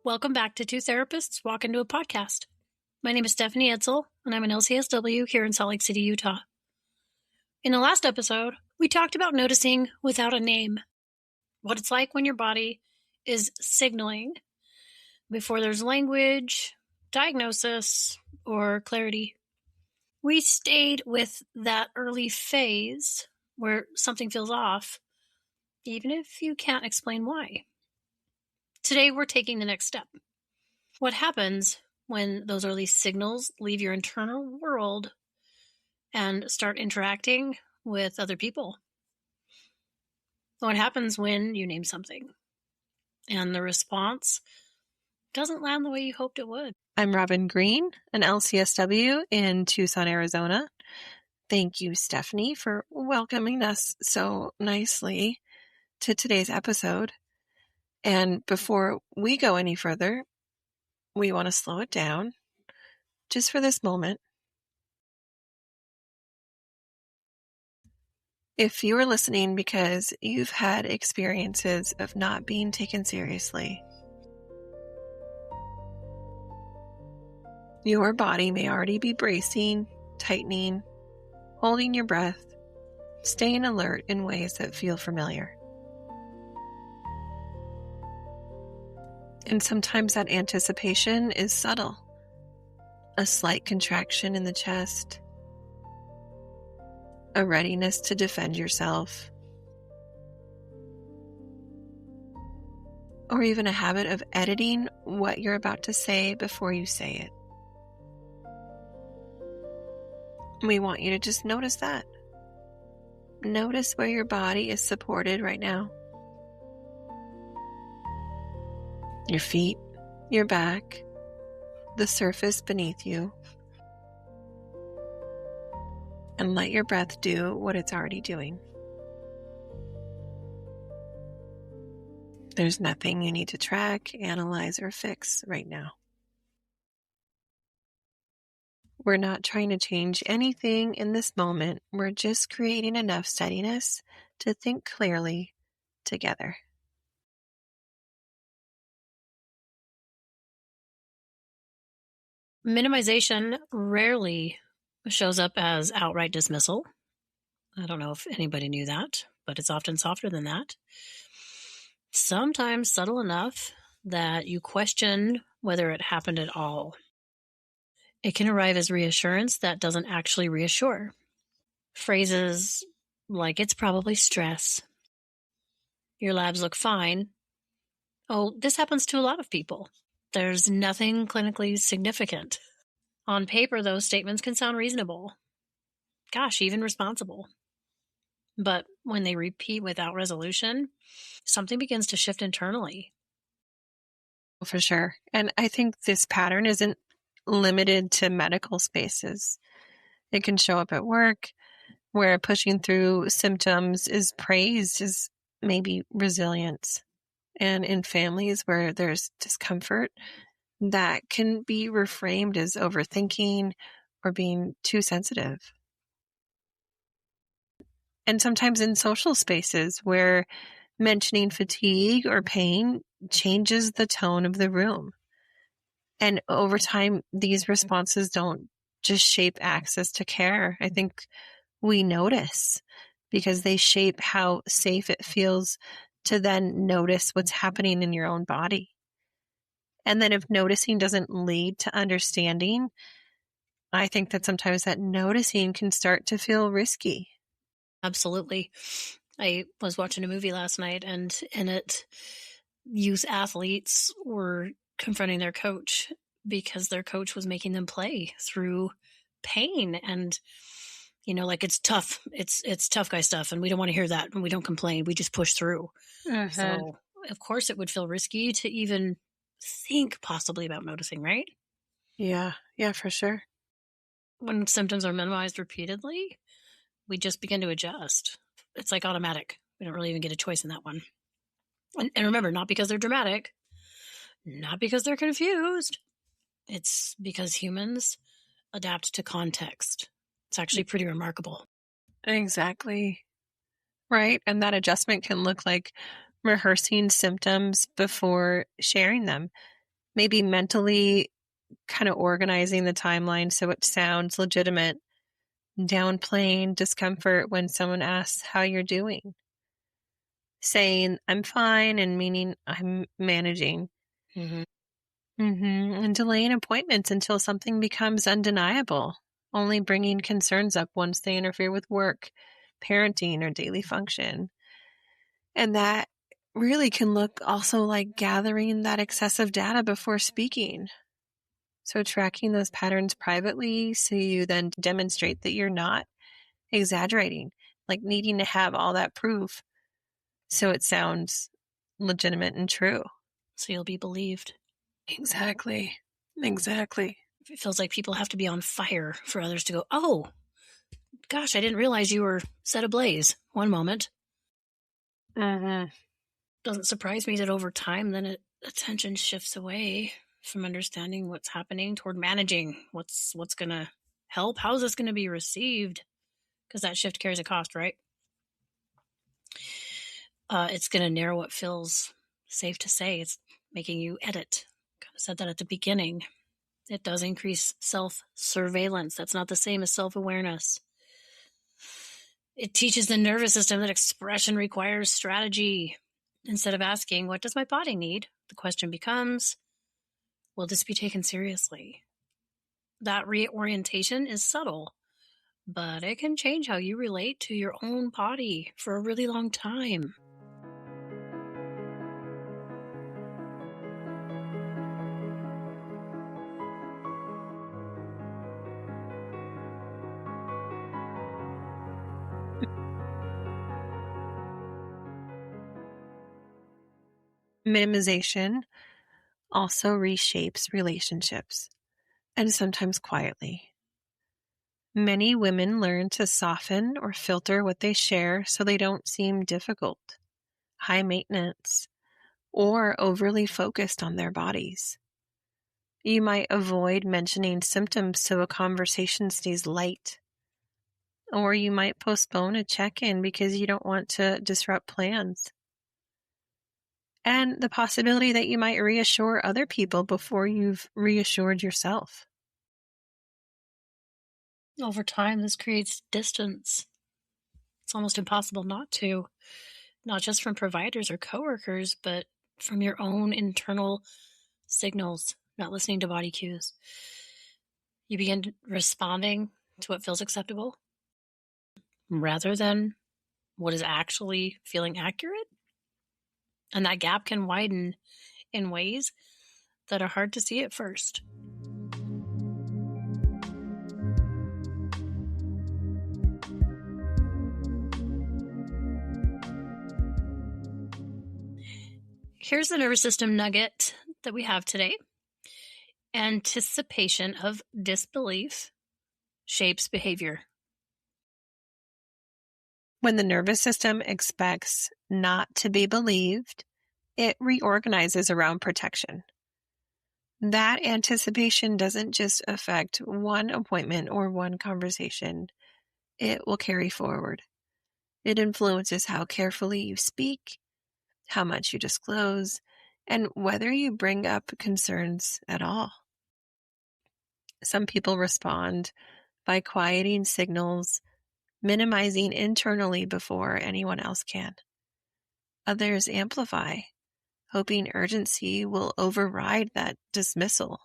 Welcome back to Two Therapists Walk Into a Podcast. My name is Stephanie Edsel, and I'm an LCSW here in Salt Lake City, Utah. In the last episode, we talked about noticing without a name, what it's like when your body is signaling before there's language, diagnosis, or clarity. We stayed with that early phase where something feels off, even if you can't explain why. Today, we're taking the next step. What happens when those early signals leave your internal world and start interacting with other people? What happens when you name something and the response doesn't land the way you hoped it would? I'm Robin Green, an LCSW in Tucson, Arizona. Thank you, Stephanie, for welcoming us so nicely to today's episode. And before we go any further, we want to slow it down just for this moment. If you are listening because you've had experiences of not being taken seriously, your body may already be bracing, tightening, holding your breath, staying alert in ways that feel familiar. And sometimes that anticipation is subtle. A slight contraction in the chest, a readiness to defend yourself, or even a habit of editing what you're about to say before you say it. We want you to just notice that. Notice where your body is supported right now. Your feet, your back, the surface beneath you. And let your breath do what it's already doing. There's nothing you need to track, analyze, or fix right now. We're not trying to change anything in this moment. We're just creating enough steadiness to think clearly together. Minimization rarely shows up as outright dismissal. I don't know if anybody knew that, but it's often softer than that. Sometimes subtle enough that you question whether it happened at all. It can arrive as reassurance that doesn't actually reassure. Phrases like, it's probably stress. Your labs look fine. Oh, this happens to a lot of people. There's nothing clinically significant. On paper, those statements can sound reasonable. Gosh, even responsible. But when they repeat without resolution, something begins to shift internally. For sure. And I think this pattern isn't limited to medical spaces. It can show up at work, where pushing through symptoms is praised as maybe resilience. And in families where there's discomfort, that can be reframed as overthinking or being too sensitive. And sometimes in social spaces where mentioning fatigue or pain changes the tone of the room. And over time, these responses don't just shape access to care. I think we notice because they shape how safe it feels to then notice what's happening in your own body. And then if noticing doesn't lead to understanding, I think that sometimes that noticing can start to feel risky. Absolutely. I was watching a movie last night, and in it, youth athletes were confronting their coach because their coach was making them play through pain. And, like, it's tough. It's tough guy stuff. And we don't want to hear that. And we don't complain. We just push through. So, of course, it would feel risky to even think possibly about noticing, right? Yeah, for sure. When symptoms are minimized repeatedly, we just begin to adjust. It's like automatic. We don't really even get a choice in that one. And remember, not because they're dramatic, not because they're confused. It's because humans adapt to context. It's actually pretty remarkable. Exactly. Right. And that adjustment can look like rehearsing symptoms before sharing them. Maybe mentally kind of organizing the timeline so it sounds legitimate, downplaying discomfort when someone asks how you're doing, saying I'm fine and meaning I'm managing, and delaying appointments until something becomes undeniable, only bringing concerns up once they interfere with work, parenting, or daily function. And that really can look also like gathering that excessive data before speaking. So tracking those patterns privately so you then demonstrate that you're not exaggerating, like needing to have all that proof so it sounds legitimate and true. So you'll be believed. Exactly. It feels like people have to be on fire for others to go, oh, gosh, I didn't realize you were set ablaze. One moment. Doesn't surprise me that over time, then attention shifts away from understanding what's happening toward managing what's going to help. How is this going to be received? Because that shift carries a cost, right? It's going to narrow what feels safe to say. It's making you edit. Kind of said that at the beginning. It does increase self-surveillance. That's not the same as self-awareness. It teaches the nervous system that expression requires strategy. Instead of asking, what does my body need? The question becomes, will this be taken seriously? That reorientation is subtle, but it can change how you relate to your own body for a really long time. Minimization also reshapes relationships, and sometimes quietly. Many women learn to soften or filter what they share so they don't seem difficult, high maintenance, or overly focused on their bodies. You might avoid mentioning symptoms so a conversation stays light. Or you might postpone a check-in because you don't want to disrupt plans. And the possibility that you might reassure other people before you've reassured yourself. Over time, this creates distance. It's almost impossible not to, not just from providers or coworkers, but from your own internal signals, not listening to body cues. You begin responding to what feels acceptable rather than what is actually feeling accurate. And that gap can widen in ways that are hard to see at first. Here's the nervous system nugget that we have today. Anticipation of disbelief shapes behavior. When the nervous system expects not to be believed, it reorganizes around protection. That anticipation doesn't just affect one appointment or one conversation. It will carry forward. It influences how carefully you speak, how much you disclose, and whether you bring up concerns at all. Some people respond by quieting signals, minimizing internally before anyone else can. Others amplify, hoping urgency will override that dismissal.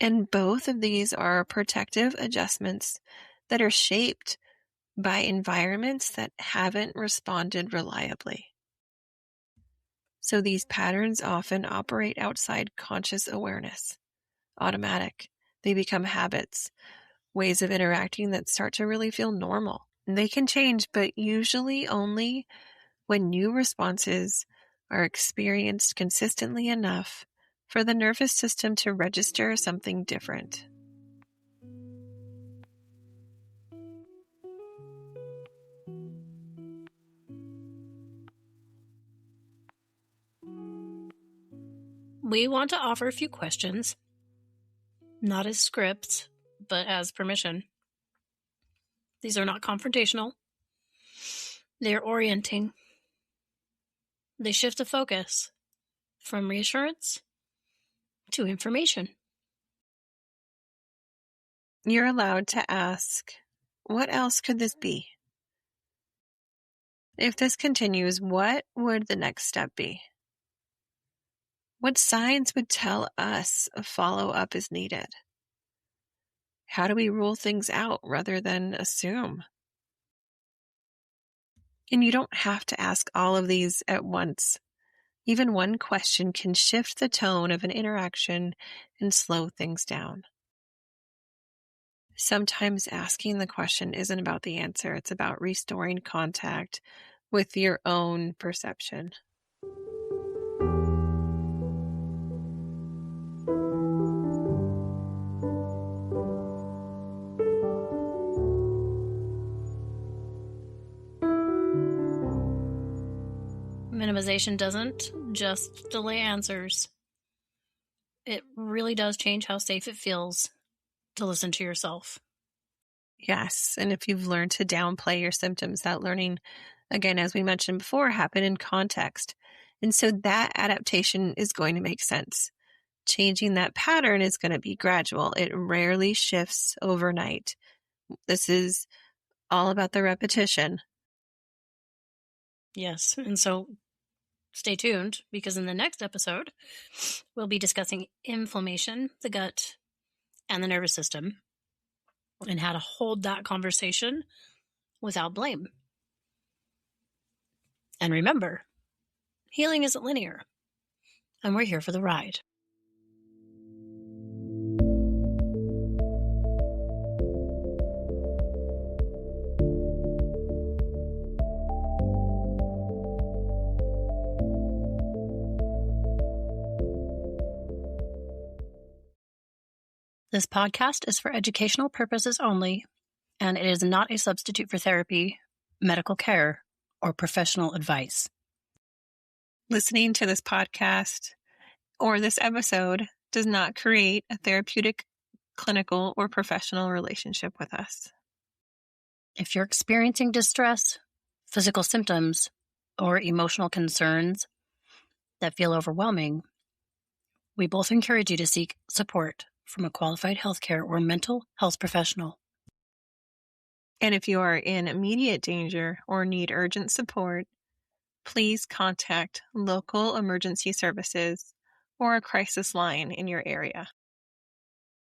And both of these are protective adjustments that are shaped by environments that haven't responded reliably. So these patterns often operate outside conscious awareness, automatic. They become habits, ways of interacting that start to really feel normal. And they can change, but usually only when new responses are experienced consistently enough for the nervous system to register something different. We want to offer a few questions, not as scripts, but as permission. These are not confrontational. They're orienting. They shift the focus from reassurance to information. You're allowed to ask, what else could this be? If this continues, what would the next step be? What signs would tell us a follow-up is needed? How do we rule things out rather than assume? And you don't have to ask all of these at once. Even one question can shift the tone of an interaction and slow things down. Sometimes asking the question isn't about the answer. It's about restoring contact with your own perception. Minimization doesn't just delay answers. It really does change how safe it feels to listen to yourself. Yes, and if you've learned to downplay your symptoms, that learning, again, as we mentioned before, happened in context. And so that adaptation is going to make sense. Changing that pattern is going to be gradual. It rarely shifts overnight. This is all about the repetition. Yes, and so stay tuned, because in the next episode, we'll be discussing inflammation, the gut, and the nervous system, and how to hold that conversation without blame. And remember, healing isn't linear, and we're here for the ride. This podcast is for educational purposes only, and it is not a substitute for therapy, medical care, or professional advice. Listening to this podcast or this episode does not create a therapeutic, clinical, or professional relationship with us. If you're experiencing distress, physical symptoms, or emotional concerns that feel overwhelming, we both encourage you to seek support from a qualified healthcare or mental health professional. And if you are in immediate danger or need urgent support, please contact local emergency services or a crisis line in your area.